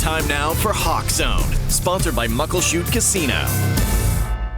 Time now for Hawk Zone, sponsored by Muckleshoot Casino.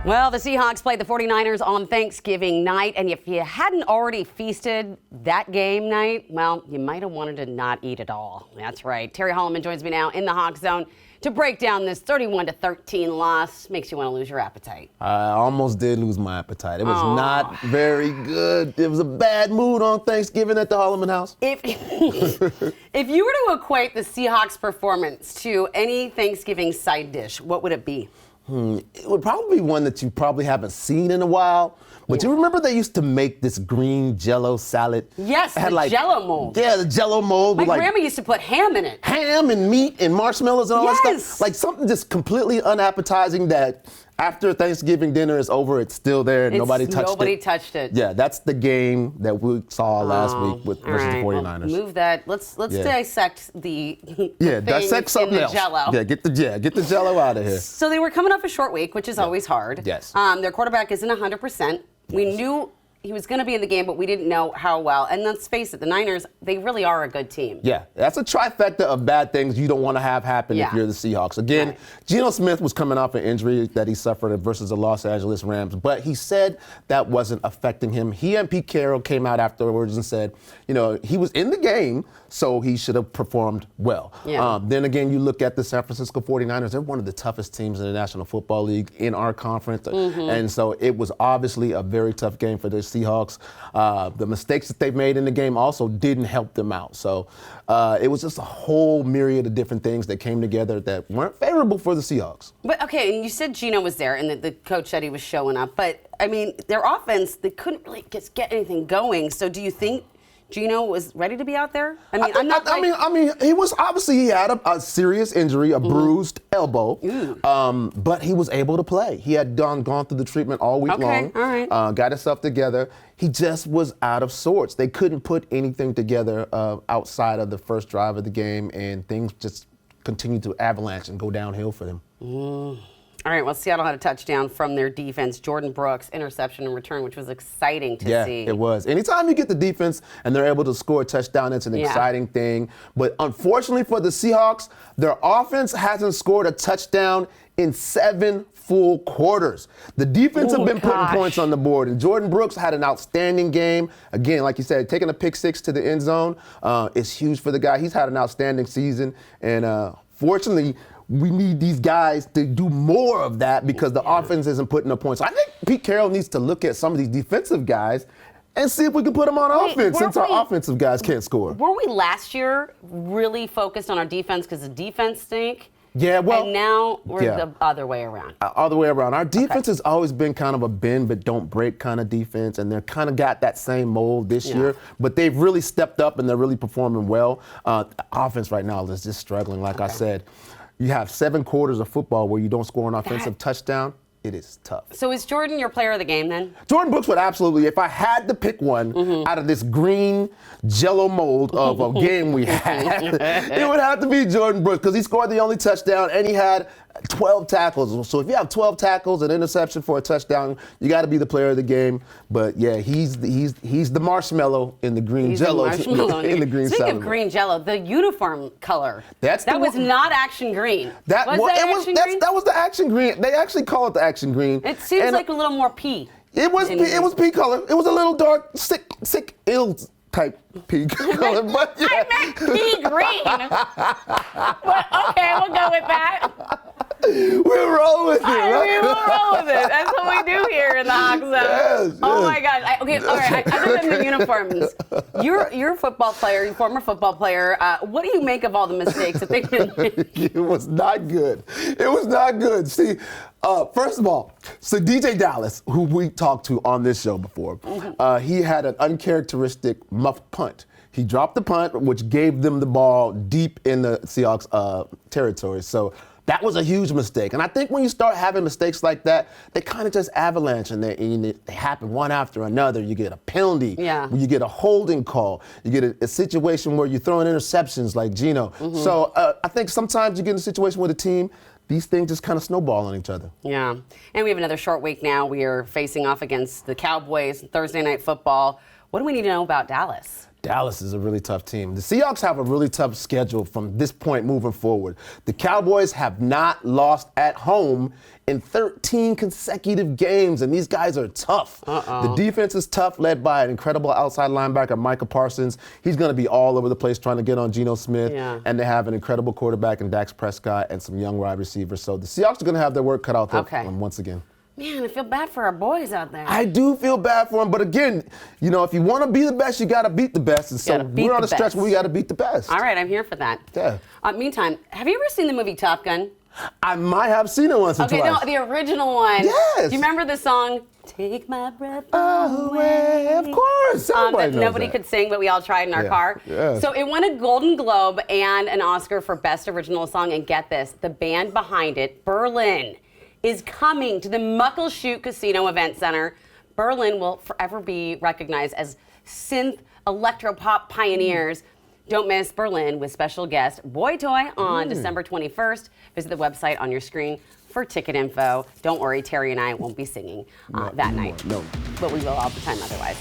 Well, the Seahawks played the 49ers on Thanksgiving night, and if you hadn't already feasted that game night, well, you might have wanted to not eat at all. That's right. Terry Hollimon joins me now in the Hawk Zone to break down this 31-13 loss. Makes you want to lose your appetite. I almost did lose my appetite. It was not very good. It was a bad mood on Thanksgiving at the Hollimon house. If you were to equate the Seahawks' performance to any Thanksgiving side dish, what would it be? It would probably be one that you probably haven't seen in a while. But you remember they used to make this green Jell-O salad? Yes, the Jell-O mold. Yeah, the Jell-O mold. My grandma used to put ham in it. Ham and meat and marshmallows and all that stuff. Like something just completely unappetizing that after Thanksgiving dinner is over, it's still there and nobody touched it. Yeah, that's the game that we saw last week versus the 49ers. Well, move that. Let's dissect the dissect something else. Jell-O. Yeah, get the Jell-O out of here. So they were coming off a short week, which is always hard. Yes. Their quarterback isn't 100%. We knew he was going to be in the game, but we didn't know how well. And let's face it, the Niners, they really are a good team. Yeah, that's a trifecta of bad things you don't want to have happen if you're the Seahawks. Again, Geno Smith was coming off an injury that he suffered versus the Los Angeles Rams, but he said that wasn't affecting him. He and Pete Carroll came out afterwards and said, you know, he was in the game, so he should have performed well. Yeah. Then again, you look at the San Francisco 49ers, they're one of the toughest teams in the National Football League in our conference. And so it was obviously a very tough game for the Seahawks. The mistakes that they made in the game also didn't help them out. So it was just a whole myriad of different things that came together that weren't favorable for the Seahawks. But okay, and you said Geno was there and the coach said he was showing up. But I mean, their offense, they couldn't really just get anything going. So do you think Geno was ready to be out there? I mean, he was obviously he had a serious injury, a bruised elbow, but he was able to play. He had gone through the treatment all week long, got himself together. He just was out of sorts. They couldn't put anything together outside of the first drive of the game, and things just continued to avalanche and go downhill for them. All right, well, Seattle had a touchdown from their defense. Jordan Brooks, interception and return, which was exciting to see. Yeah, it was. Anytime you get the defense and they're able to score a touchdown, it's an exciting thing. But unfortunately for the Seahawks, their offense hasn't scored a touchdown in 7 full quarters. The defense have been putting points on the board, and Jordan Brooks had an outstanding game. Again, like you said, taking a pick six to the end zone is huge for the guy. He's had an outstanding season, and fortunately, we need these guys to do more of that because the offense isn't putting up points. So I think Pete Carroll needs to look at some of these defensive guys and see if we can put them on offense since our offensive guys can't score. Were we last year really focused on our defense because the defense stink? Yeah, well. And now we're the other way around. Other way around. Our defense has always been kind of a bend but don't break kind of defense, and they're kind of got that same mold this year. But they've really stepped up and they're really performing well. Offense right now is just struggling, like I said. You have 7 quarters of football where you don't score an offensive touchdown. It is tough. So is Jordan your player of the game then? Jordan Brooks would absolutely. If I had to pick one out of this green Jell-O mold of a game we had, it would have to be Jordan Brooks because he scored the only touchdown and he had 12 tackles. So if you have 12 tackles, an interception for a touchdown, you got to be the player of the game. But yeah, he's the marshmallow in the green Jell-O. In the green Speaking of green Jell-O, the uniform color. That was not action green. That was the action green. They actually call it the action green. It seems like a little more pea. It was pea color. It was a little dark, sick, ill type pea color. But I meant pea green. But okay, we'll go with that. We'll roll with it. Right? We'll roll with it. That's what we do here in the Hawk Zone. Yes. Oh my God. All right. Other than the uniforms, you're a football player, you're a former football player. What do you make of all the mistakes that they've been making? It was not good. It was not good. See, first of all, so DJ Dallas, who we talked to on this show before, he had an uncharacteristic muff punt. He dropped the punt, which gave them the ball deep in the Seahawks territory. So that was a huge mistake. And I think when you start having mistakes like that, they kind of just avalanche and they happen one after another. You get a penalty. Yeah. You get a holding call. You get a situation where you're throwing interceptions like Geno. So I think sometimes you get in a situation with a team, these things just kind of snowball on each other. Yeah. And we have another short week now. We are facing off against the Cowboys, Thursday Night Football. What do we need to know about Dallas? Dallas is a really tough team. The Seahawks have a really tough schedule from this point moving forward. The Cowboys have not lost at home in 13 consecutive games, and these guys are tough. The defense is tough, led by an incredible outside linebacker, Micah Parsons. He's going to be all over the place trying to get on Geno Smith, and they have an incredible quarterback in Dak Prescott and some young wide receivers. So the Seahawks are going to have their work cut out there once again. Man, I feel bad for our boys out there. I do feel bad for them, but again, you know, if you want to be the best, you got to beat the best. And so we're on a stretch where we got to beat the best. All right, I'm here for that. Yeah. Meantime, have you ever seen the movie Top Gun? I might have seen it once or twice. Okay, no, the original one. Yes. Do you remember the song, Take My Breath Away? Of course. Everybody knows nobody that. could sing, but we all tried in our car. Yeah. So it won a Golden Globe and an Oscar for Best Original Song. And get this, the band behind it, Berlin, is coming to the Muckleshoot Casino Event Center. Berlin will forever be recognized as synth electropop pioneers. Don't miss Berlin with special guest Boy Toy on December 21st. Visit the website on your screen for ticket info. Don't worry, Terry and I won't be singing that night. No. But we will all the time otherwise.